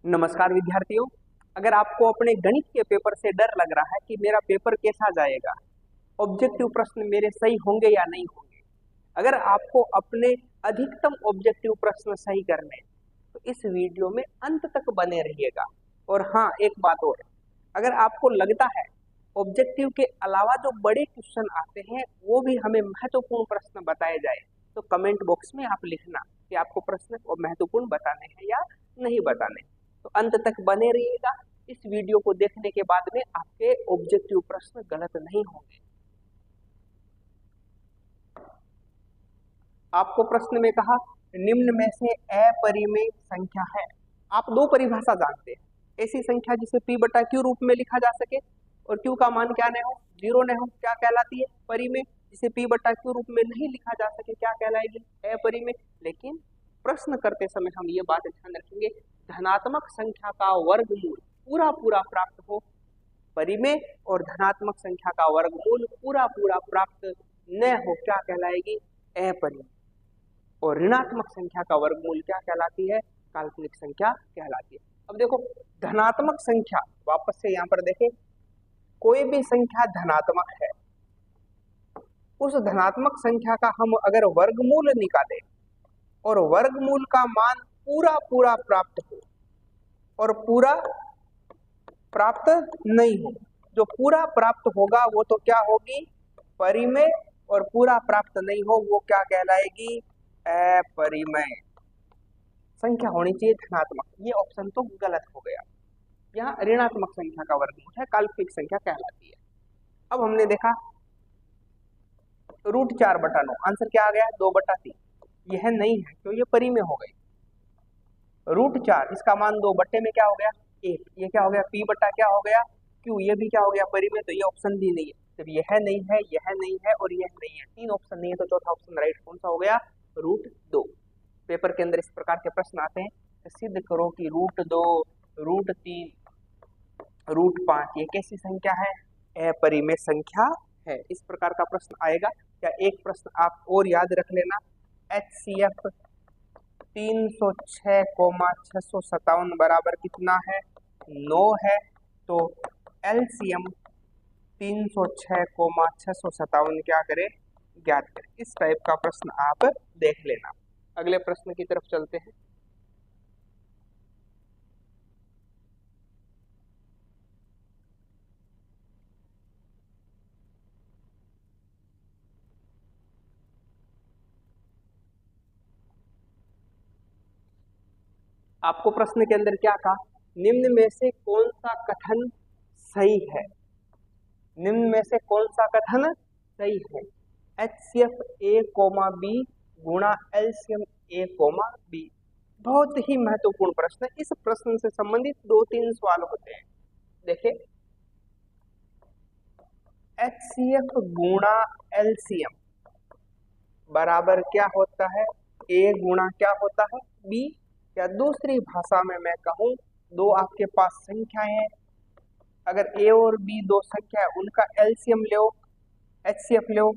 नमस्कार विद्यार्थियों। अगर आपको अपने गणित के पेपर से डर लग रहा है कि मेरा पेपर कैसा जाएगा, ऑब्जेक्टिव प्रश्न मेरे सही होंगे या नहीं होंगे, अगर आपको अपने अधिकतम ऑब्जेक्टिव प्रश्न सही करने हैं, तो इस वीडियो में अंत तक बने रहिएगा। और हाँ, एक बात और, अगर आपको लगता है ऑब्जेक्टिव के अलावा जो बड़े क्वेश्चन आते हैं वो भी हमें महत्वपूर्ण प्रश्न बताए जाए, तो कमेंट बॉक्स में आप लिखना कि आपको प्रश्न महत्वपूर्ण बताने हैं या नहीं बताने। तो अंत तक बने रहिएगा। इस वीडियो को देखने के बाद में आपके ऑब्जेक्टिव प्रश्न गलत नहीं होंगे। आपको प्रश्न में कहा निम्न में से अपरिमेय संख्या है। आप दो परिभाषा जानते हैं, ऐसी संख्या जिसे p बटा q रूप में लिखा जा सके और q का मान क्या न हो, जीरो न हो, क्या कहलाती है, परिमेय। जिसे p बटा q रूप में नहीं लिखा जा सके, क्या कहलाएगी, अपरिमेय। लेकिन प्रश्न करते समय हम ये बात ध्यान रखेंगे, धनात्मक संख्या का वर्गमूल पूरा पूरा प्राप्त हो परिमेय, और धनात्मक संख्या का वर्गमूल पूरा पूरा प्राप्त न हो, क्या कहलाएगी, अपरिमेय। और ऋणात्मक संख्या का वर्गमूल क्या कहलाती है, काल्पनिक संख्या कहलाती है। अब देखो, धनात्मक संख्या, वापस से यहाँ पर देखें, कोई भी संख्या धनात्मक है, उस धनात्मक संख्या का हम अगर वर्गमूल निकालें और वर्गमूल का मान पूरा पूरा प्राप्त हो और पूरा प्राप्त नहीं हो, जो पूरा प्राप्त होगा वो तो क्या होगी, परिमेय, और पूरा प्राप्त नहीं हो वो क्या कहलाएगी, अपरिमेय। संख्या होनी चाहिए धनात्मक, ये ऑप्शन तो गलत हो गया। यहाँ ऋणात्मक संख्या का वर्गमूल है, काल्पनिक संख्या कहलाती है। अब हमने देखा √4/9, आंसर क्या आ गया, 2/3। यह नहीं है तो ये परिमेय हो गई। √4 इसका मान 2 में क्या हो गया, 1, ये क्या हो गया, p बटा क्या हो गया, q, ये भी क्या हो गया, परिमेय। तो ये ऑप्शन भी नहीं है, जब यह नहीं है, यह नहीं है और यह नहीं है, 3 ऑप्शन नहीं है, तो चौथा ऑप्शन राइट कौन सा हो गया, √2। पेपर के अंदर इस प्रकार के प्रश्न आते हैं, तो सिद्ध करो कि √2, √3, √5 ये कैसी संख्या है, अपरिमेय संख्या है। इस प्रकार का प्रश्न आएगा। या एक प्रश्न आप और याद रख लेना, HCF 306,657 बराबर कितना है, 9 है। तो LCM 306,657 क्या करे, ज्ञात करें। इस टाइप का प्रश्न आप देख लेना। अगले प्रश्न की तरफ चलते हैं। आपको प्रश्न के अंदर क्या कहा, निम्न में से कौन सा कथन सही है, निम्न में से कौन सा कथन सही है, HCF A, B गुणा LCM A, B। बहुत ही महत्वपूर्ण प्रश्न है। इस प्रश्न से संबंधित 2-3 सवाल होते हैं। देखिए, HCF गुणा LCM बराबर क्या होता है, A गुणा क्या होता है, B। या दूसरी भाषा में मैं कहूं, दो आपके पास संख्याएं हैं, अगर A और B दो संख्या है उनका LCM low, HCF low,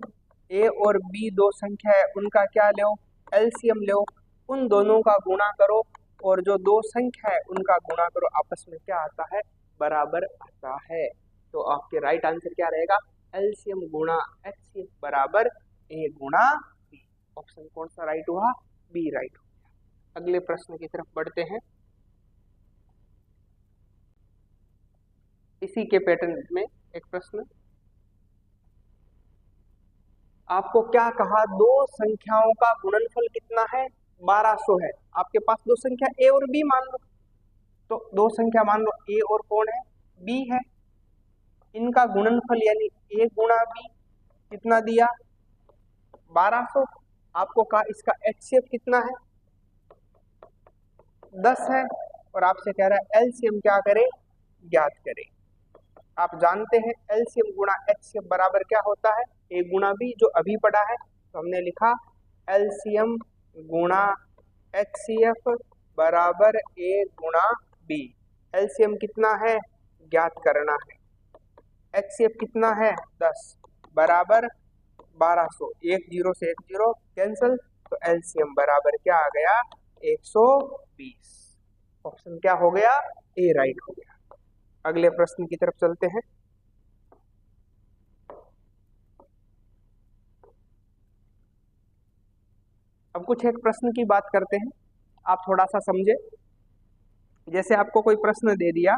A और B दो संख्या है उनका क्या लो, LCM लो, उन दोनों का गुणा करो और जो दो संख्या है उनका गुणा करो, आपस में क्या आता है, बराबर आता है। तो आपके राइट आंसर क्या रहेगा, LCM गुणा HCF बराबर A गुणा B। ऑप्शन कौन सा राइट हुआ, B राइट हो गया। अगले प्रश्न की तरफ बढ़ते हैं। इसी के पैटर्न में एक प्रश्न, आपको क्या कहा, दो संख्याओं का गुणनफल कितना है, 1200 है। आपके पास दो संख्या A और B मान लो, तो दो संख्या मान लो A और कौन है, B है। इनका गुणनफल यानी A गुणा B कितना दिया, 1200। आपको कहा इसका HCF कितना है, 10 है, और आपसे कह रहा है LCM क्या करे, ज्ञात करे। आप जानते हैं LCM गुणा HCF बराबर क्या होता है, A गुणा B, जो अभी पढ़ा है। तो हमने लिखा LCM गुणा HCF बराबर A गुणा B। LCM कितना है, ज्ञात करना है। HCF कितना है, 10 बराबर 1200, 1 0 से 1 0 कैंसिल, तो LCM बराबर क्या आ गया, 120। ऑप्शन क्या हो गया, ए राइट हो गया। अगले प्रश्न की तरफ चलते हैं। अब कुछ एक प्रश्न की बात करते हैं, आप थोड़ा सा समझे। जैसे आपको कोई प्रश्न दे दिया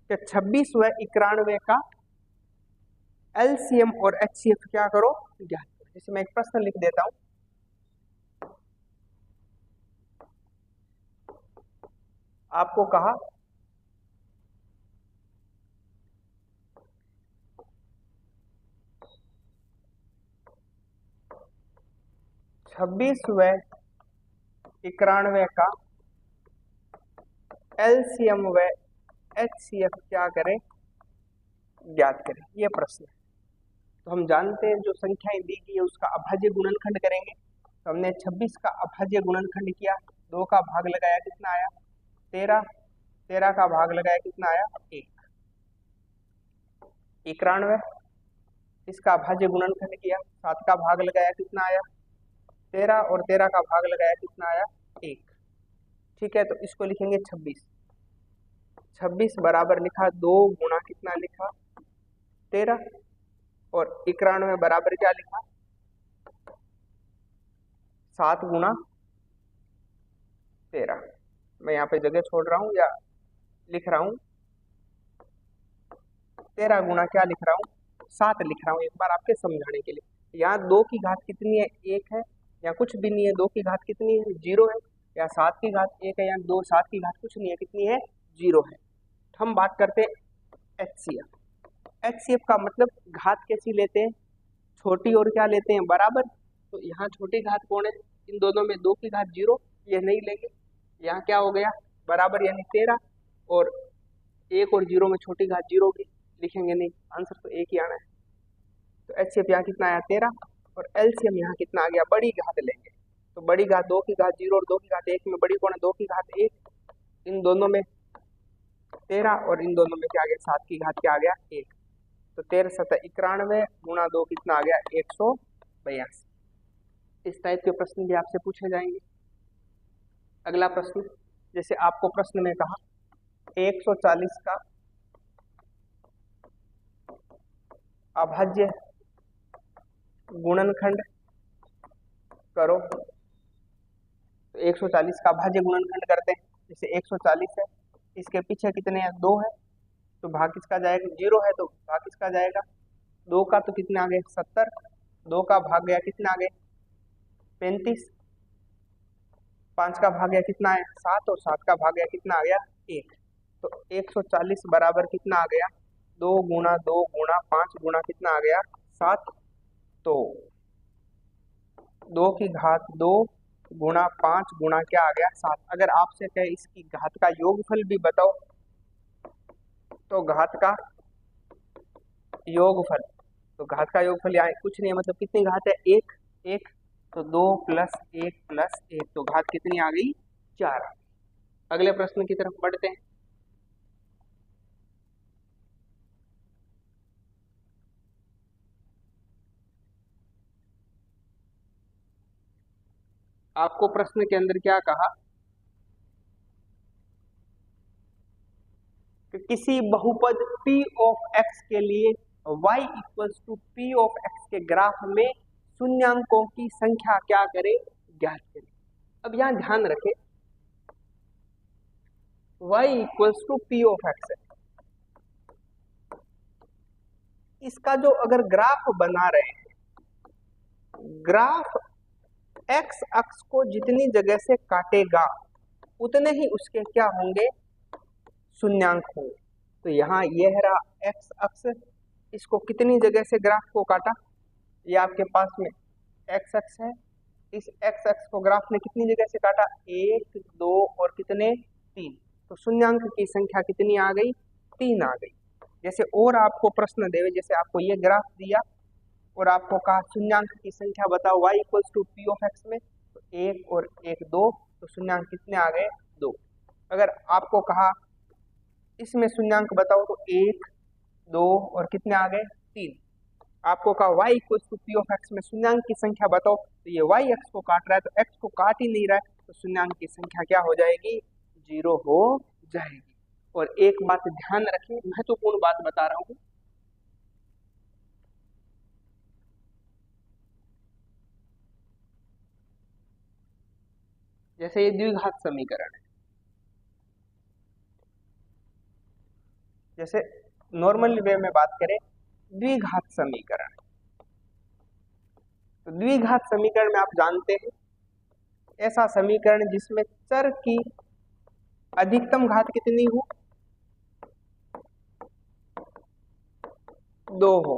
कि 26 व 91 का एलसीएम और एचसीएफ क्या करो, ज्ञात करो। जैसे मैं एक प्रश्न लिख देता हूं, आपको कहा 26 व 91 का एलसीएम व एचसीएफ क्या करें, ज्ञात करें। ये प्रश्न है। तो हम जानते हैं जो संख्याएं दी गई है उसका अभाज्य गुणनखंड करेंगे। तो हमने 26 का अभाज्य गुणनखंड किया, 2 का भाग लगाया, कितना आया 13, 13 का भाग लगाया, कितना आया 1। 91 इसका अभाज्य गुणनखंड किया, 7 का भाग लगाया, कितना आया 13, और 13 का भाग लगाया, कितना आया 1। ठीक है, तो इसको लिखेंगे 26। 26 बराबर लिखा 2 गुणा कितना लिखा 13, और 91 बराबर क्या लिखा 7 गुणा 13। मैं यहाँ पे जगह छोड़ रहा हूँ या लिख रहा हूँ, 13 गुणा क्या लिख रहा हूँ 7 लिख रहा हूँ, एक बार आपके समझाने के लिए। यहाँ 2 की घात कितनी है 1 है, या कुछ भी नहीं है, 2 की घात कितनी है 0 है, या 7 की घात 1 है, या 2 7 की घात कुछ नहीं है, कितनी है 0 है। तो हम बात करते हैं एचसीएफ। एचसीएफ का मतलब घात कैसी लेते हैं, छोटी और क्या लेते हैं बराबर। तो यहाँ छोटी घात कौन है, इन दोनों में 2 की घात 0, ये नहीं लेंगे। यहाँ क्या हो गया बराबर, यानी 13, और 1 और 0 में छोटी घात 0 की लिखेंगे नहीं, आंसर तो एक ही आना है। तो एचसीएफ यहाँ कितना आया 13, और एलसीएम यहाँ कितना आ गया, बड़ी घात लेंगे। तो बड़ी घात 2 की घात 0 और 2 की घात 1 में बड़ी कौन है 2 की घात 1, इन दोनों में 13, और इन दोनों में क्या आ गया 7 की घात क्या आ गया 1। तो 13 7 91 गुणा 2 कितना आ गया 182। इस टाइप के प्रश्न भी आपसे पूछे जाएंगे। अगला प्रश्न, जैसे आपको प्रश्न में कहा 140 का अभाज्य गुणनखंड करो। तो 140 का अभाज्य गुणनखंड करते हैं। जैसे 140 है, इसके पीछे कितने हैं 2 है, तो भाग किसका जाएगा 0 है, तो भाग किसका जाएगा 2 का, तो कितना आ गए 70, 2 का भाग गया कितना आ गए 35, 5 का भाग गया कितना है 7, और 7 का भाग गया कितना आ गया 1। तो 140 बराबर कितना आ गया 2 गुणा 2 गुणा 5 गुणा कितना आ गया 7। तो 2 की घात 2 गुणा 5 गुणा क्या आ गया 7। अगर आपसे कहे इसकी घात का योगफल भी बताओ, तो घात का योगफल, तो घात का योगफल यहाँ कुछ नहीं है, मतलब कितनी घात है 1 1, तो 2 + 1 + 1, तो घात कितनी आ गई 4। अगले प्रश्न की तरफ बढ़ते हैं। आपको प्रश्न के अंदर क्या कहा कि किसी बहुपद p ऑफ x के लिए y = p ऑफ x के ग्राफ में शून्यांकों की संख्या क्या करें, ज्ञात करें। अब यहां ध्यान रखें y = p ऑफ x है, इसका जो अगर ग्राफ बना रहे हैं, ग्राफ x अक्ष को जितनी जगह से काटेगा उतने ही उसके क्या होंगे शून्यांक होंगे। तो यहाँ यह रहा x अक्ष, इसको कितनी जगह से ग्राफ को काटा, ये आपके पास में x अक्ष है, इस x अक्ष को ग्राफ ने कितनी जगह से काटा 1 2 और कितने 3, तो शून्यांक की संख्या कितनी आ गई 3 आ गई। जैसे और आपको प्रश्न देवे, जैसे आपको ये ग्राफ दिया और आपको कहा शून्यांक की संख्या बताओ y = p ऑफ x में, तो 1 और 1 2, तो शून्यांक कितने आ गए 2। अगर आपको कहा इसमें शून्यांक बताओ, तो 1 2 और कितने आ गए 3। आपको कहा y = p ऑफ x में शून्यांक की संख्या बताओ, तो ये y x को काट रहा है, तो x को काट ही नहीं रहा है, तो शून्यांक की संख्या क्या हो जाएगी जीरो हो जाएगी। और एक बात ध्यान रखें, महत्वपूर्ण बात बता रहा हूं, जैसे ये द्विघात समीकरण है, जैसे नॉर्मल वे में बात करें द्विघात समीकरण, तो द्विघात समीकरण में आप जानते हैं ऐसा समीकरण जिसमें चर की अधिकतम घात कितनी हो, 2 हो,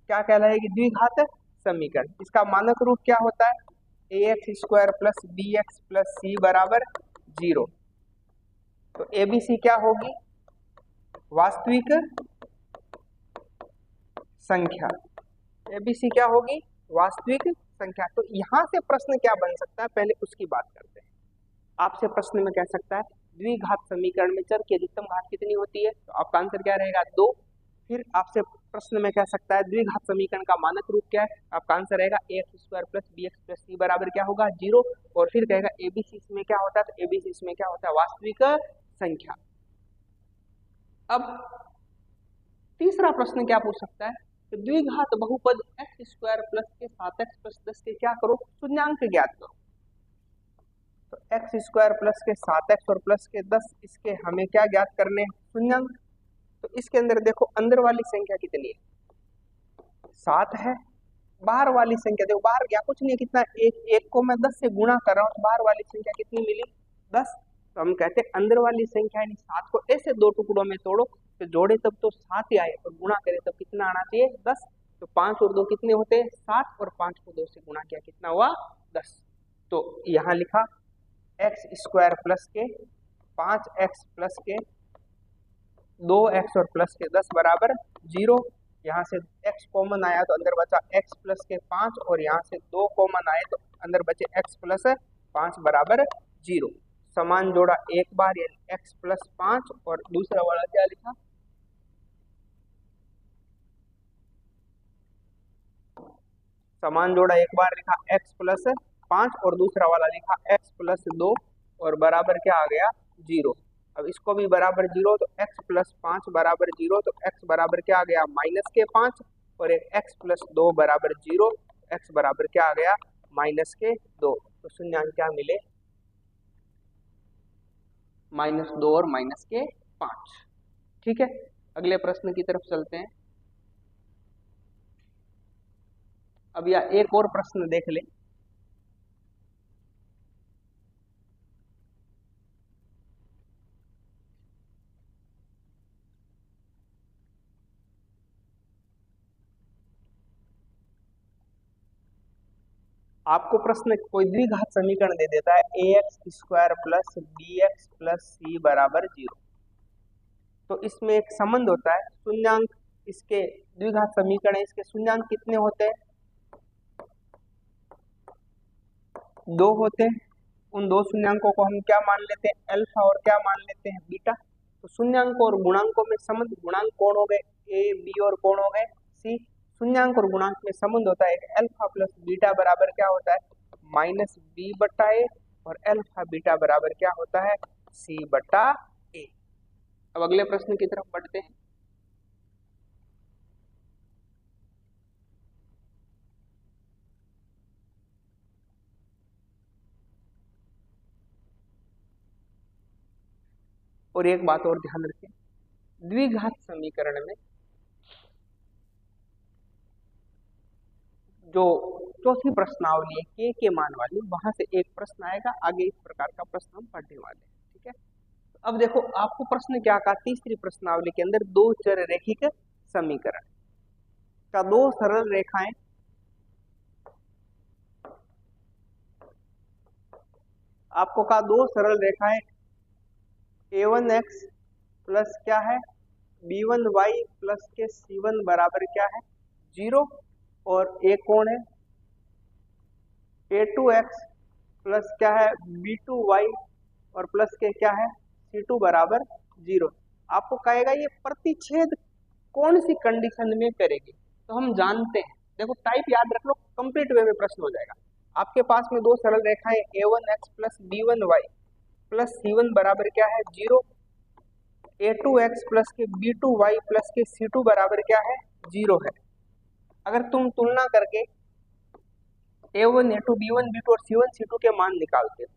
क्या कहलाएगी, द्विघात समीकरण। इसका मानक रूप क्या होता है, ax² plus bx plus c बराबर 0। तो एबीसी क्या होगी, वास्तविक संख्या, एबीसी क्या होगी, वास्तविक संख्या। तो यहां से प्रश्न क्या बन सकता है, पहले उसकी बात करते हैं। आपसे प्रश्न में कह सकता है द्विघात समीकरण में चर की अधिकतम घात कितनी होती है, तो आपका आंसर क्या रहेगा, 2। फिर आपसे प्रश्न में कह सकता है द्विघात समीकरण का मानक रूप क्या है, आपका आंसर रहेगा ax² plus bx plus c बराबर क्या होगा, 0। और फिर कहेगा एबीसी इसमें क्या होता है, तो एबीसी इसमें क्या होता है, वास्तविक संख्या। अब तीसरा प्रश्न क्या पूछ सकता है, तो द्विघात बहुपद x² प्लस के 7x प्लस 10 के क्या करो, शून्यांक ज्ञात करो। तो x² प्लस के 7x और प्लस के 10, इसके हमें क्या ज्ञात करने हैं, शून्यांक। तो इसके अंदर देखो अंदर वाली संख्या कितनी है, 7 है, बाहर वाली संख्या देखो, बाहर क्या कुछ नहीं है, कितना, एक को मैं 10 से गुणा कर रहा हूँ, तो बाहर वाली संख्या कितनी मिली, 10। तो हम कहते हैं अंदर वाली संख्या यानी 7 को ऐसे 2 टुकड़ों में तोड़ो, तो जोड़े तब तो 7 ही आए, और गुणा करे तब कितना आना चाहिए, 10। तो 5 और 2 कितने होते हैं, 7, और 5 को 2 से गुणा किया कितना हुआ, 10। तो यहाँ लिखा x² प्लस के 5x प्लस के 2x और प्लस के 10 बराबर 0। यहाँ से x कॉमन आया तो अंदर बचा x प्लस के 5, और यहाँ से 2 कॉमन आए तो अंदर बचे x प्लस 5 बराबर 0। समान जोड़ा एक बार यानी x प्लस 5, और दूसरा वाला क्या लिखा, समान जोड़ा एक बार लिखा x प्लस 5, और दूसरा वाला लिखा x प्लस 2, और बराबर क्या आ गया, 0। अब इसको भी बराबर 0, तो x प्लस 5 बराबर 0, तो x बराबर क्या आ गया, माइनस के 5, और एक x प्लस 2 बराबर 0, x बराबर क्या आ गया, माइनस के 2। तो शून्यांक क्या मिले, -2 और -5। ठीक है, अगले प्रश्न की तरफ चलते हैं। अब यह एक और प्रश्न देख ले, आपको प्रश्न कोई द्विघात समीकरण दे देता है ax² plus bx plus c बराबर 0। तो इसमें एक संबंध होता है, शून्यांक, इसके द्विघात समीकरण है, इसके शून्यांक कितने होते हैं, 2 होते हैं। उन 2 शून्यांकों को हम क्या मान लेते हैं, अल्फा, और क्या मान लेते हैं, बीटा। तो शून्यांकों और गुणांकों में संबंध, गुणांक कौन हो गए, a b, और कौन हो गए, c। शून्यांक और गुणांक में संबंध होता है अल्फा प्लस बीटा बराबर क्या होता है, -b/a, और अल्फा बीटा बराबर क्या होता है, c/a। अब अगले प्रश्न की तरफ बढ़ते हैं। और एक बात और ध्यान रखें, द्विघात समीकरण में जो चौथी प्रश्नावली है के मान वाली, वहां से एक प्रश्न आएगा, आगे इस प्रकार का प्रश्न हम पढ़ने वाले हैं। ठीक है, तो अब देखो आपको प्रश्न क्या कहा, तीसरी प्रश्नावली के अंदर 2 चर रेखिक समीकरण का 2 सरल रेखाएं, आपको कहा 2 सरल रेखाएं a1x प्लस क्या है, b1y प्लस के c1 बराबर क्या है, 0। और एक कोण है a2x प्लस क्या है, b2y, और प्लस के क्या है, c2 बराबर 0। आपको कहेगा ये प्रतिच्छेद कौन सी कंडीशन में करेगी, तो हम जानते हैं, देखो टाइप याद रख लो, कंप्लीट वे में प्रश्न हो जाएगा। आपके पास में 2 सरल रेखाएं a1x plus b1y, plus C1 बराबर क्या है 0, A2x प्लस के B2y प्लस के C2 बराबर क्या है 0 है। अगर तुम तुलना करके A1 A2 B1 B2 और C1 C2 के मान निकालते हो,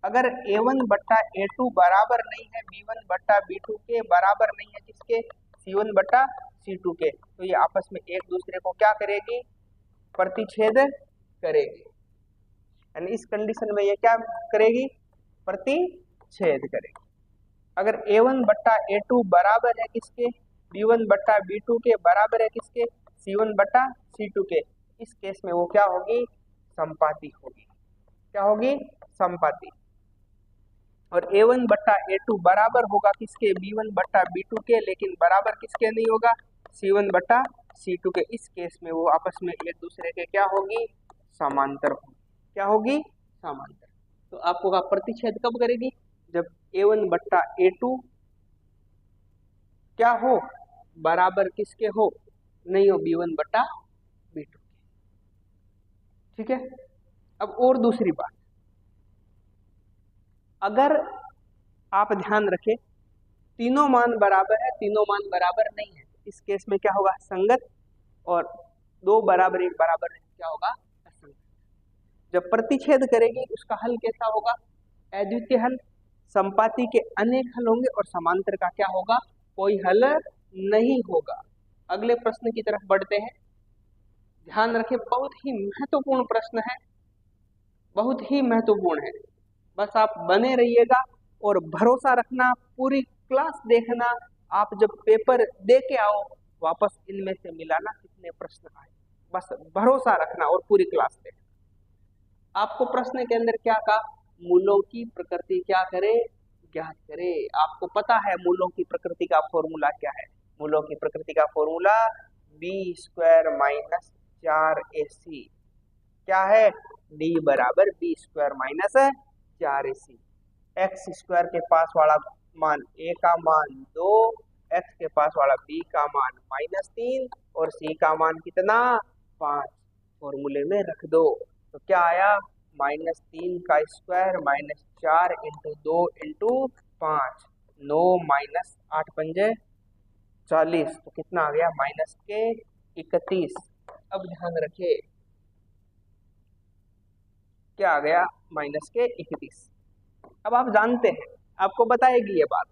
अगर A1 बट्टा A2 बराबर नहीं है B1 बट्टा B2 के, बराबर नहीं है किसके C1 बट्टा C2 के, तो ये आपस में एक दूसरे को क्या करेगी, प्रतिच्छेद करेगी। यानी इस कंडीशन में ये क्या करेगी, प्रतिच्छेद करेगी। अगर A1 बट्टा A2 बराबर है किसके B1 बट्टा B2 के, बराबर है किसके C1 बट्टा C2 के, इस केस में वो क्या होगी, समपाती होगी। क्या होगी, समपाती। और A1 बट्टा A2 बराबर होगा किसके B1 बट्टा B2 के, लेकिन बराबर किसके नहीं होगा, C1 बट्टा C2 के। इस केस में वो आपस में एक दूसरे के क्या होगी, समांतर होगी। क्या होगी, समांतर। तो आपको का प्रतिच्छेद कब करेगी, जब A1 बट्टा A2 क्या हो, बराबर किसके हो, नहीं हो B1 बट्टा B2। ठीक है। अब और दूसरी बात, अगर आप ध्यान रखें तीनों मान बराबर है, तीनों मान बराबर नहीं है, इस केस में क्या होगा, संगत, और दो बराबर एक बराबर नहीं, क्या होगा, असंगत। जब प्रतिच्छेद करेगी उसका हल कैसा होगा, अद्वितीय हल। संपाती के अनेक हल होंगे और समांतर का क्या होगा, कोई हल नहीं होगा। अगले प्रश्न की तरफ बढ़ते हैं। ध्यान रखें, बहुत ही महत्वपूर्ण प्रश्न है, बहुत ही महत्वपूर्ण है। बस आप बने रहिएगा और भरोसा रखना, पूरी क्लास देखना। आप जब पेपर दे के आओ वापस इनमें से मिलाना कितने प्रश्न आए, बस भरोसा रखना और पूरी क्लास देखना। आपको प्रश्न के अंदर क्या कहा, मूलों की प्रकृति क्या करे, ज्ञात करे। आपको पता है मूलों की प्रकृति का फॉर्मूला क्या है, मूलों की प्रकृति का फॉर्मूला b² माइनस 4ac क्या है, d बराबर b² minus 4ac। X square के पास वाला मान a का मान 2, x के पास वाला b का मान -3 और c का मान कितना 5, फॉर्मूले में रख दो। तो क्या आया, -3 का स्क्वायर -4 इंटू 2 इंटू 5, 9 माइनस 8 पंजे 40, तो कितना आ गया, -31। अब ध्यान रखिए क्या आ गया, -31। अब आप जानते हैं, आपको बताएगी ये बात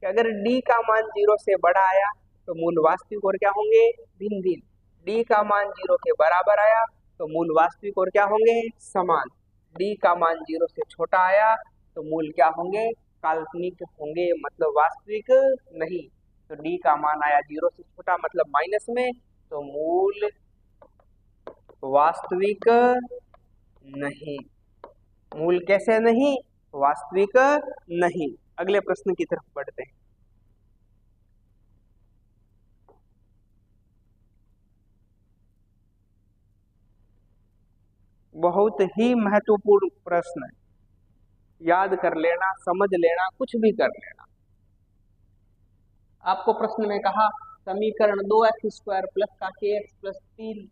कि अगर d का मान 0 से बड़ा आया तो मूल वास्तविक और क्या होंगे, भिन्न भिन्न। d का मान 0 के बराबर आया तो मूल वास्तविक और क्या होंगे, समान। d का मान 0 से छोटा आया तो मूल क्या होंगे, काल्पनिक होंगे, मतलब वास्तविक नहीं। तो d का मान आया 0 से छोटा मतलब माइनस में, तो मूल वास्तविक नहीं। मूल कैसे नहीं, वास्तविक नहीं। अगले प्रश्न की तरफ बढ़ते हैं। बहुत ही महत्वपूर्ण प्रश्न है, याद कर लेना, समझ लेना, कुछ भी कर लेना। आपको प्रश्न में कहा समीकरण 2x² प्लस का kx प्लस 3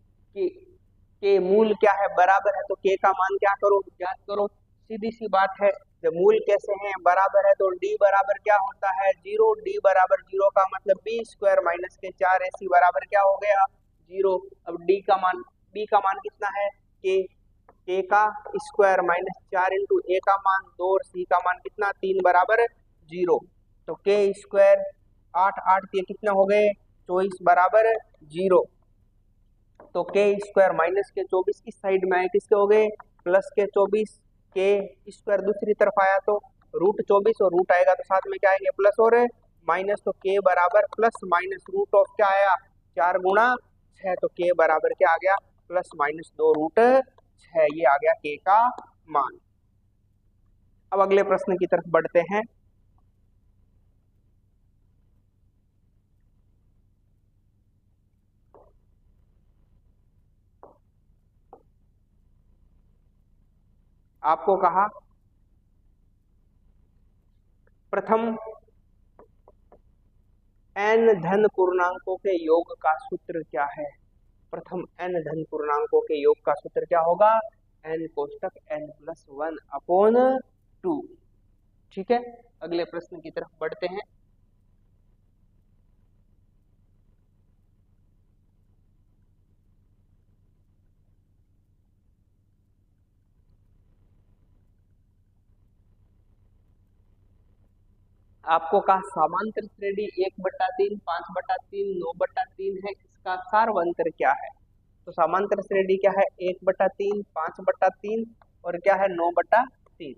के मूल क्या है, बराबर है, तो k का मान क्या करो, ज्ञात करो। सीधी सी बात है, जब मूल कैसे हैं, बराबर है, तो d बराबर क्या होता है 0, d बराबर 0 का मतलब b² माइनस के 4ac बराबर क्या हो गया 0। अब b का मान कितना है, k का स्क्वायर माइनस 4 इंटू a का मान 2 और c का मान कितना 3 बराबर 0। तो k स्क्वायर 8 8 के कितना हो गए 24 बराबर 0। तो k स्क्वायर माइनस के 24 इस साइड में आए, किसके हो गए प्लस के 24, k स्क्वायर दूसरी तरफ आया तो रूट 24 और रूट आएगा तो साथ में क्या आएंगे प्लस और माइनस। तो k बराबर प्लस माइनस रूट ऑफ क्या आया 4 गुणा 6, तो k बराबर क्या आ गया प्लस माइनस 2 रूट 6, ये आ गया k का मान। अब अगले प्रश्न की तरफ बढ़ते हैं। आपको कहा प्रथम n धन पूर्णांकों के योग का सूत्र क्या है, प्रथम n धन पूर्णांकों के योग का सूत्र क्या होगा, n कोष्टक n+1/2। ठीक है, अगले प्रश्न की तरफ बढ़ते हैं। आपको कहा समांतर श्रेणी 1/3, 5/3, 9/3 है, इसका सार्वंतर क्या है? तो समांतर श्रेणी क्या है? 1/3, 5/3 और क्या है? 9/3।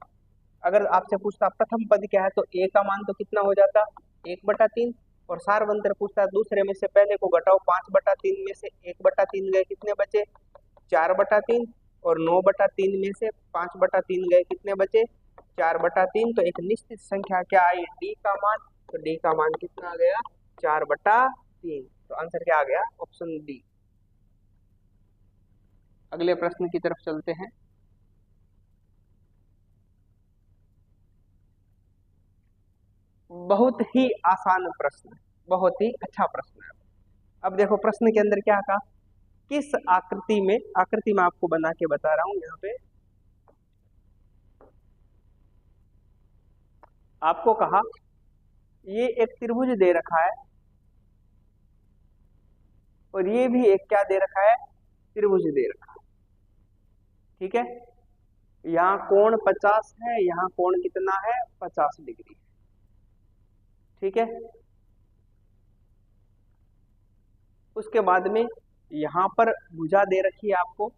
अगर आपसे पूछता प्रथम पद क्या है, तो ए का मान तो कितना हो जाता? 1/3। और सार्वंतर पूछता दूसरे में से पहले को घटाओ, 5/3 में से 1/3 गए, कितने बचे? 4/3। और 9/3 में से 5/3 गए, कितने बचे? 4/3। तो एक निश्चित संख्या क्या आई? डी का मान। तो डी का मान कितना आ गया? 4/3। तो आंसर क्या आ गया? Option D. अगले प्रश्न की तरफ चलते हैं। बहुत ही आसान प्रश्न, बहुत ही अच्छा प्रश्न है। अब देखो प्रश्न के अंदर क्या कहा, किस आकृति में, आकृति में आपको बना के बता रहा हूं यहाँ पे। आपको कहा ये एक त्रिभुज दे रखा है और ये भी एक क्या दे रखा है? त्रिभुज दे रखा है। ठीक है, यहाँ कोण 50 है, यहाँ कोण कितना है? 50 डिग्री। ठीक है, उसके बाद में यहाँ पर भुजा दे रखी है आपको,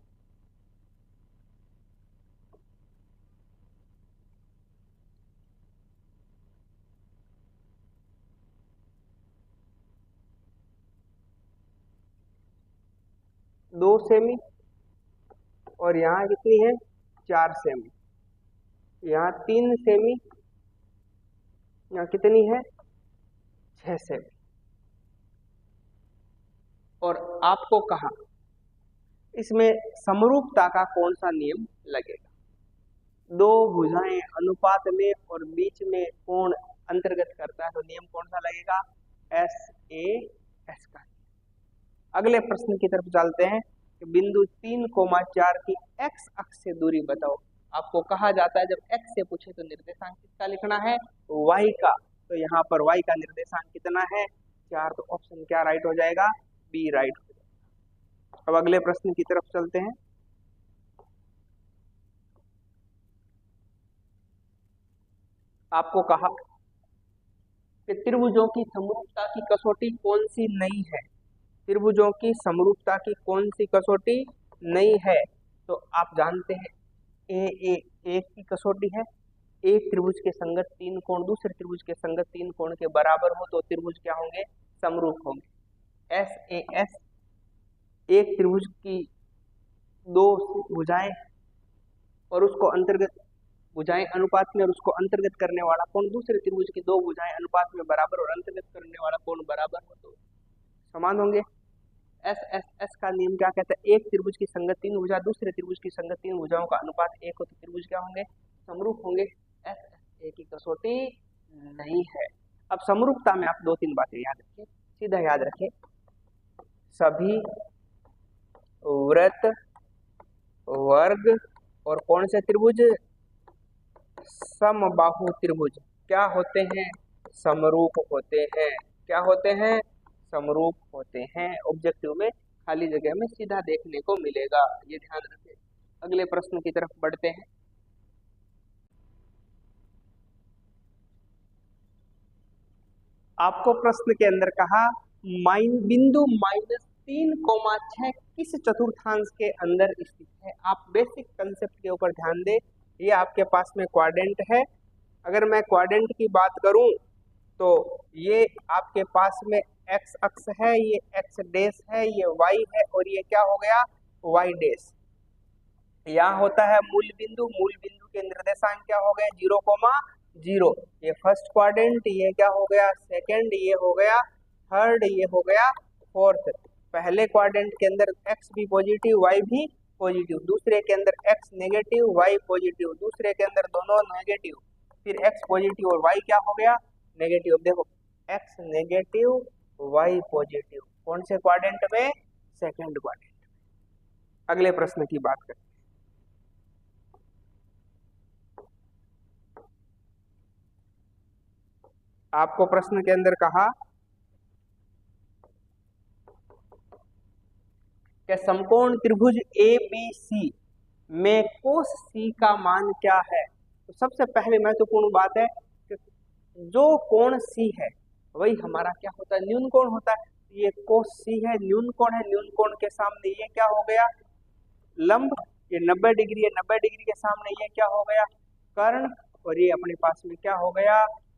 दो सेमी, और यहाँ कितनी है? 4 सेमी। यहाँ 3 सेमी, यहाँ कितनी है? 6 सेमी। और आपको कहा इसमें समरूपता का कौन सा नियम लगेगा? दो भुजाएं अनुपात में और बीच में कोण अंतर्गत करता है, तो नियम कौन सा लगेगा? SAS का। अगले प्रश्न की तरफ चलते हैं कि बिंदु 3,4 की x अक्ष से दूरी बताओ। आपको कहा जाता है जब x से पूछे तो निर्देशांक किसका लिखना है? y का। तो यहाँ पर y का निर्देशांक कितना है? 4। तो ऑप्शन क्या राइट हो जाएगा? बी राइट हो जाएगा। अब अगले प्रश्न की तरफ चलते हैं। आपको कहा कि त्रिभुजों की समरूपता की कसौटी कौन सी नहीं है? त्रिभुजों की समरूपता की कौन सी कसौटी नहीं है? तो आप जानते हैं एक की कसौटी है। एक त्रिभुज के संगत 3 कोण दूसरे त्रिभुज के संगत 3 कोण के बराबर हो तो त्रिभुज क्या होंगे? समरूप होंगे। SAS एक त्रिभुज की दो भुजाएं और उसको अंतर्गत भुजाएं अनुपात में और उसको अंतर्गत करने वाला कोण दूसरे त्रिभुज की दो भुजाएं अनुपात में बराबर और अंतर्गत करने वाला कोण बराबर हो तो समान होंगे। SSS का नियम क्या कहता है? एक त्रिभुज की संगत 3 भुजा दूसरे त्रिभुज की संगत 3 भुजाओं का अनुपात 1 हो तो त्रिभुज क्या होंगे? समरूप होंगे। SSA की कसौटी नहीं है। अब समरूपता में आप 2-3 बातें याद रखें, सीधा याद रखें। सभी वृत्त, वर्ग और कौन से त्रिभुज? समबाहु त्रिभुज क्या होते हैं? समरूप होते हैं। क्या होते हैं? समरूप होते हैं। ऑब्जेक्टिव में खाली जगह में सीधा देखने को मिलेगा, ये ध्यान रखें। अगले प्रश्न की तरफ बढ़ते हैं। आपको प्रश्न के अंदर कहा बिंदु -3,6 किस चतुर्थांश के अंदर स्थित है? आप बेसिक कंसेप्ट के ऊपर ध्यान दें। ये आपके पास में क्वाड्रेंट है। अगर मैं क्वाड्रेंट की बात करूं तो ये आपके पास में x अक्ष है, ये x डैश है, ये y है और ये क्या हो गया? y dash. यहाँ होता है मूल बिंदु, मूल बिंदु के निर्देशांक क्या हो गए? 0,0। ये फर्स्ट क्वाड्रेंट, ये क्या हो गया? सेकंड, ये हो गया थर्ड, ये हो गया फोर्थ। पहले क्वाड्रेंट के अंदर x भी पॉजिटिव y भी पॉजिटिव, दूसरे के अंदर x नेगेटिव y पॉजिटिव, दूसरे के अंदर दोनों नेगेटिव, फिर x पॉजिटिव और y क्या हो गया? नेगेटिव। देखो x नेगेटिव y पॉजिटिव, कौन से क्वाड्रेंट में? Second quadrant. अगले प्रश्न की बात करते हैं। आपको प्रश्न के अंदर कहा कि समकोण त्रिभुज ABC में कोस C का मान क्या है। तो सबसे पहले महत्वपूर्ण बात है कि जो कोण C है वही हमारा क्या होता है, न्यून कोण होता है। ये कोस C है, न्यून कोण है, न्यून कोण के सामने ये क्या हो गया, लंब। ये 90 डिग्री है, 90 डिग्री के सामने ये क्या हो गया, कर्ण। और ये अपने पास में क्या हो गया,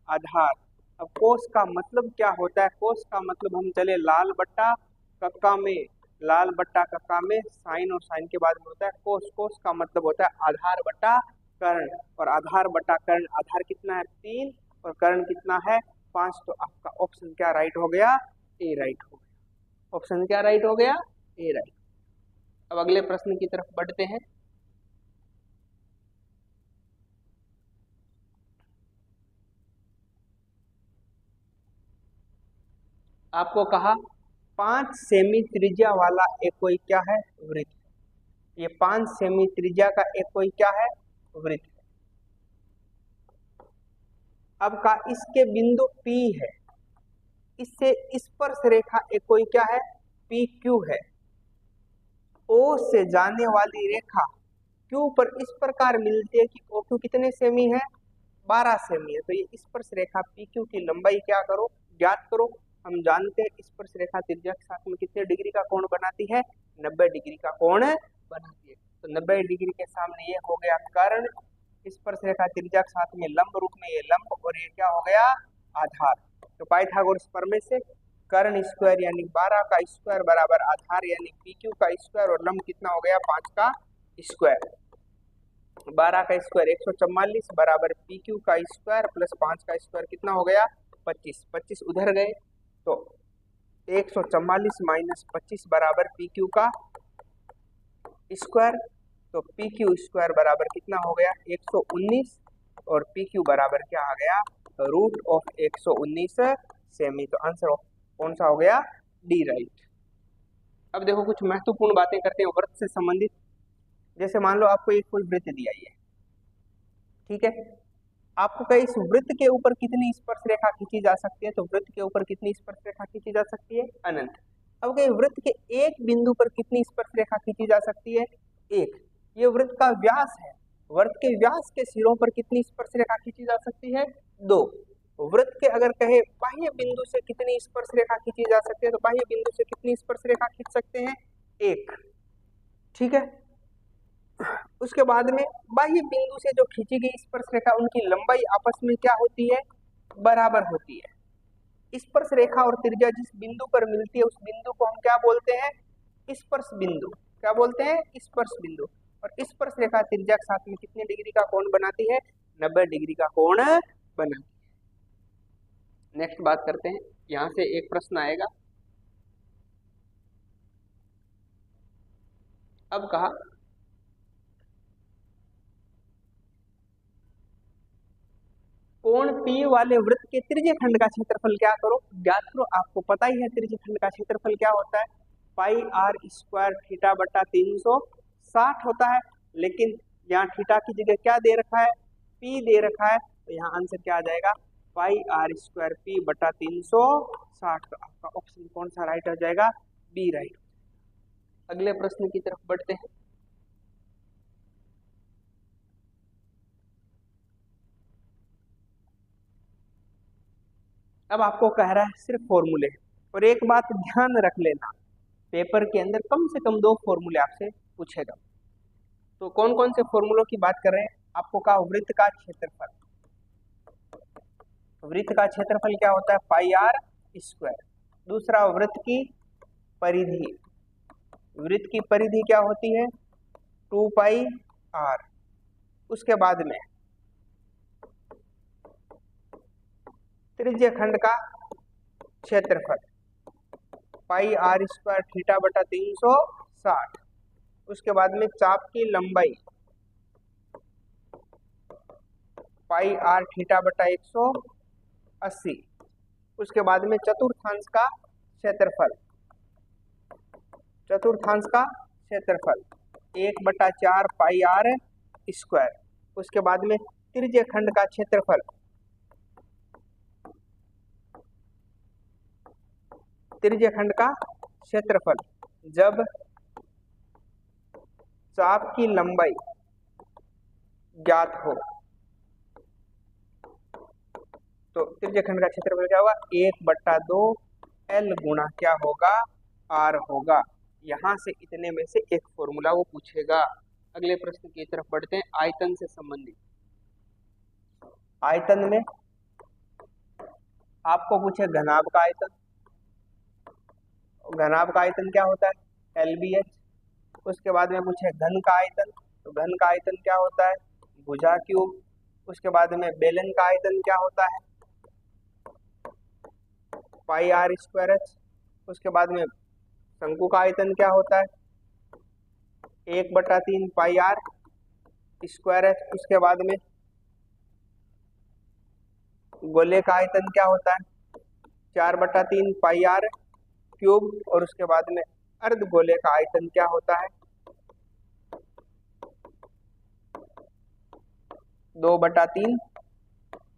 आधार। अब कोस का मतलब क्या होता है, कोस का मतलब हम चले लाल बट्टा कक्का में, लाल बट्टा कक्का में साइन, और साइन के बाद में होता है कोस। कोस का मतलब होता है आधार बट्टा कर्ण, और आधार बट्टा कर्ण, आधार कितना है 3 और कर्ण कितना है 5। तो आपका ऑप्शन क्या राइट हो गया, ए राइट हो गया। ऑप्शन क्या राइट हो गया, ए राइट। अब अगले प्रश्न की तरफ बढ़ते हैं। आपको कहा 5 सेमी त्रिज्या वाला एक कोई क्या है, वृत्त। ये 5 सेमी त्रिज्या का एक कोई क्या है, वृत्त। अब का इसके बिंदु P है, इससे स्पर्श रेखा एक कोई क्या है, PQ है। O से जाने वाली रेखा Q पर इस प्रकार मिलती है कि OQ कितने सेमी है, 12 सेमी है। तो ये स्पर्श रेखा PQ की लंबाई क्या करो, ज्ञात करो। हम जानते हैं स्पर्श रेखा त्रिज्या के साथ में कितने डिग्री का कोण बनाती है, 90 डिग्री का कोण बनाती है। तो 90 डिग्री के सामने ये हो गया कर्ण, स्पर्श रेखा त्रिज्या के साथ में लंब रूप में ये लंब, और ये क्या हो गया, आधार। तो पाइथागोरस प्रमेय से कर्ण स्क्वायर यानी 12 का स्क्वायर बराबर आधार यानी PQ का स्क्वायर, और लंब कितना हो गया 5 का स्क्वायर। 12 का स्क्वायर 144 बराबर PQ का स्क्वायर प्लस 5 का स्क्वायर कितना हो गया 25। 25 उधर गए तो 144 माइनस 25 बराबर PQ का स्क्वायर। तो PQ स्क्वायर बराबर कितना हो गया 119, और PQ बराबर क्या आ गया, रूट ऑफ 119 सेमी। तो आंसर कौन सा हो गया, डी राइट। अब देखो कुछ महत्वपूर्ण बातें करते हैं वृत्त से संबंधित। जैसे मान लो आपको एक कोई वृत्त दिया ही है, ठीक है, आपको कहीं इस वृत्त के ऊपर कितनी स्पर्श रेखा खींची जा सकती है, तो वृत्त के ऊपर कितनी स्पर्श रेखा खींची जा सकती है, अनंत। अब कहीं वृत्त के एक बिंदु पर कितनी स्पर्श रेखा खींची जा सकती है, एक। ये वृत्त का व्यास है, वृत्त के व्यास के सिरों पर कितनी स्पर्श रेखा खींची जा सकती है, 2। वृत्त के अगर कहे बाह्य बिंदु से कितनी स्पर्श रेखा खींची जा सकती है, तो बाह्य बिंदु से कितनी स्पर्श रेखा खींच सकते हैं, 1, ठीक है। उसके बाद में बाह्य बिंदु से जो खींची गई स्पर्श रेखा उनकी लंबाई आपस में क्या होती है, बराबर होती है। स्पर्श रेखा और त्रिज्या जिस बिंदु पर मिलती है उस बिंदु को हम क्या बोलते हैं, स्पर्श बिंदु। क्या बोलते हैं, स्पर्श बिंदु। और स्पर्श रेखा त्रिज्या के साथ में कितने डिग्री का कोण बनाती है, 90 डिग्री का कोण बनाती है। नेक्स्ट बात करते हैं, यहां से एक प्रश्न आएगा। अब कहा कोण P वाले वृत्त के त्रिज्य खंड का क्षेत्रफल क्या करो, ज्ञात करो। आपको पता ही है त्रिज्य खंड का क्षेत्रफल क्या होता है, पाई आर स्क्वायर थीटा बटा 360 होता है। लेकिन यहाँ थीटा की जगह क्या दे रखा है, P दे रखा है। तो यहाँ आंसर क्या आ जाएगा, पाई आर स्क्वायर P बटा 360। तो आपका ऑप्शन कौन सा राइट हो जाएगा, बी राइट। अगले प्रश्न की तरफ बढ़ते हैं। अब आपको कह रहा है सिर्फ फॉर्मूले, और एक बात ध्यान रख लेना, पेपर के अंदर कम से कम 2 फॉर्मूले आपसे पूछेगा। तो कौन कौन से फॉर्मूलों की बात कर रहे हैं, आपको कहा वृत्त का क्षेत्रफल। वृत्त का क्षेत्रफल क्या होता है, पाई आर स्क्वायर। दूसरा वृत्त की परिधि, वृत्त की परिधि क्या होती है, 2 पाई आर। उसके बाद में त्रिज्य खंड का क्षेत्रफल, पाई आर स्क्वायर थीटा बटा 360। उसके बाद में चाप की लंबाई, पाई आर थीटा बटा 180। उसके बाद में चतुर्थांश का क्षेत्रफल, चतुर्थांश का क्षेत्रफल 1/4 पाई आर स्क्वायर। उसके बाद में त्रिज्य खंड का क्षेत्रफल, त्रिज्यखंड का क्षेत्रफल जब चाप की लंबाई ज्ञात हो तो त्रिज्यखंड का क्षेत्रफल क्या होगा, 1/2 L गुणा क्या होगा, R होगा। यहां से इतने में से एक फॉर्मूला वो पूछेगा। अगले प्रश्न की तरफ बढ़ते हैं, आयतन से संबंधित। आयतन में आपको पूछे घनाभ का आयतन। घनाभ का आयतन क्या होता है, LBH। उसके बाद में पूछे घन का आयतन, तो घन का आयतन क्या होता है, भुजा क्यूब। उसके बाद में बेलन का आयतन क्या होता है, πr²h। उसके बाद में शंकु का आयतन क्या होता है, 1/3 πr²h। उसके बाद में गोले का आयतन क्या होता है, 4/3 πr³ और उसके बाद में अर्धगोले का आयतन क्या होता है, 2/3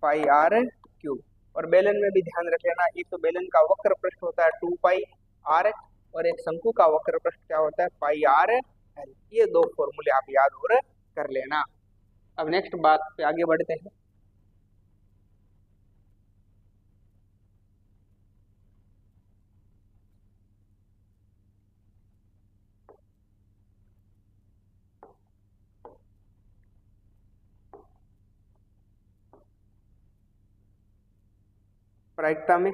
πr³ और बेलन में भी ध्यान रख लेना, एक तो बेलन का वक्र पृष्ठ होता है 2πr और एक शंकु का वक्र पृष्ठ क्या होता है, πr। ये दो फॉर्मूले आप याद और कर लेना। अब नेक्स्ट बात पे आगे बढ़ते हैं। प्रायिकता में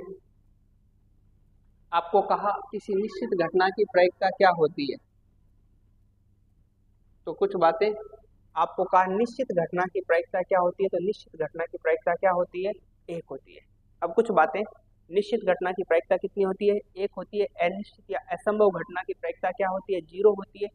आपको कहा किसी निश्चित घटना की प्रायिकता क्या होती है, तो कुछ बातें आपको कहा निश्चित घटना की प्रायिकता क्या होती है, तो निश्चित घटना की प्रायिकता क्या होती है, 1 होती है। अब कुछ बातें, निश्चित घटना की प्रायिकता कितनी होती है, 1 होती है। अनिश्चित या असंभव घटना की प्रायिकता क्या होती है, 0 होती है।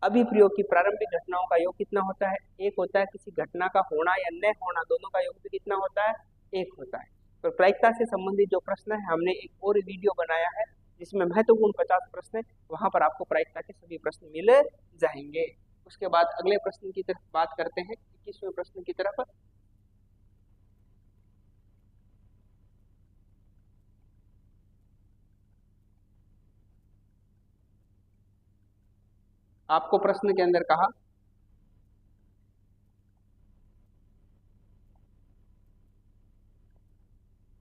अभिप्रयोग की प्रारंभिक घटनाओं का योग कितना होता है, 1 होता है। किसी घटना का होना या न होना दोनों का योग भी कितना होता है, 1 होता है। तो प्रायिकता से संबंधित जो प्रश्न है, हमने एक और वीडियो बनाया है जिसमें महत्वपूर्ण 50 प्रश्न है, वहां पर आपको प्रायिकता के सभी प्रश्न मिल जाएंगे। उसके बाद अगले प्रश्न की तरफ बात करते हैं, 21वें प्रश्न की तरफ। आपको प्रश्न के अंदर कहा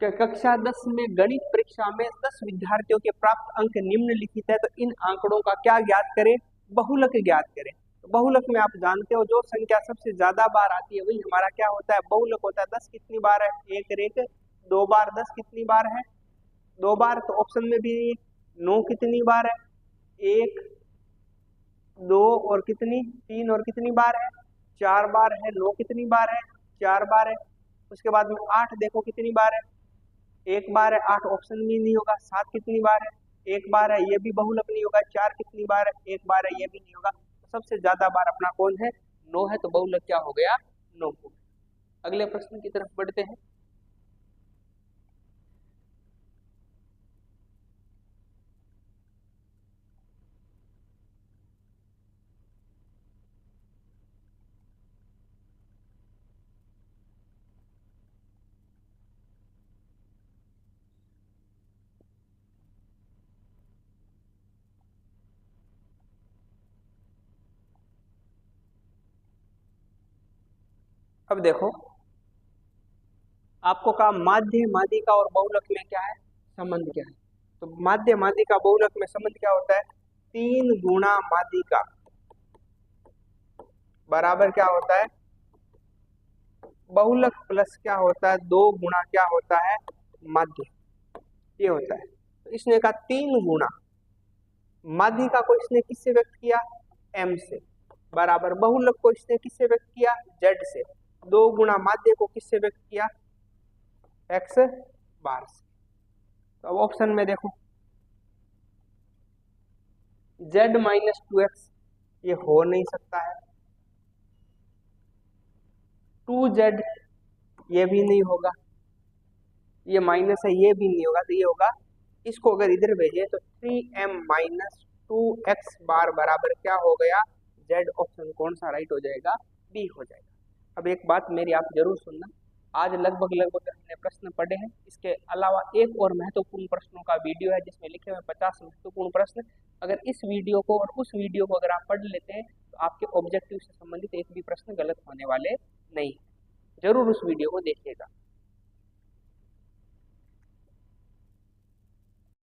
कि कक्षा 10 में गणित परीक्षा में 10 विद्यार्थियों के प्राप्त अंक निम्नलिखित है, तो इन आंकड़ों का क्या ज्ञात करें, बहुलक ज्ञात करें। तो बहुलक में आप जानते हो जो संख्या सबसे ज्यादा बार आती है वही हमारा क्या होता है, बहुलक होता है। 10 कितनी बार है, 1 रेख 2 बार। 10 कितनी बार है, 2 बार। तो ऑप्शन में भी 9 कितनी बार है, 1 2 और कितनी 3 और कितनी बार है, 4 बार है। 9 कितनी बार है, 4 बार है। उसके बाद में 8 देखो कितनी बार है, 1 बार है। 8 ऑप्शन में नहीं होगा। 7 कितनी बार है, 1 बार है, ये भी बहुलक नहीं होगा। 4 कितनी बार है, 1 बार है, ये भी नहीं होगा। तो सबसे ज्यादा बार अपना कौन है, 9 है। तो बहुलक क्या हो गया, 9 हो गया। अगले प्रश्न की तरफ बढ़ते हैं। अब देखो आपको कहा माध्य माध्यिका और बहुलक में क्या है, संबंध क्या है। तो माध्य माध्यिका बहुलक में संबंध क्या होता है, 3 गुणा माध्यिका बराबर क्या होता है, बहुलक प्लस क्या होता है, 2 गुणा क्या होता है, माध्य। ये होता है। तो इसने कहा 3 गुणा माध्यिका को इसने किससे व्यक्त किया, m से, बराबर बहुलक को इसने किससे व्यक्त किया, z से। 2 गुणा माध्य को किससे व्यक्त किया, x बार से। तो अब ऑप्शन में देखो z - 2x ये हो नहीं सकता है, 2z ये भी नहीं होगा, ये माइनस है ये भी नहीं होगा। तो ये होगा, इसको अगर इधर भेजे तो 3m - 2x बार बराबर क्या हो गया, z। ऑप्शन कौन सा राइट हो जाएगा, बी हो जाएगा। अब एक बात मेरी आप जरूर सुनना, आज लगभग हमने प्रश्न पढ़े हैं। इसके अलावा एक और महत्वपूर्ण प्रश्नों का वीडियो है जिसमें लिखे हुए 50 महत्वपूर्ण प्रश्न। अगर इस वीडियो को और उस वीडियो को अगर आप पढ़ लेते हैं तो आपके ऑब्जेक्टिव से संबंधित एक भी प्रश्न गलत होने वाले नहीं। जरूर उस वीडियो को देखिएगा।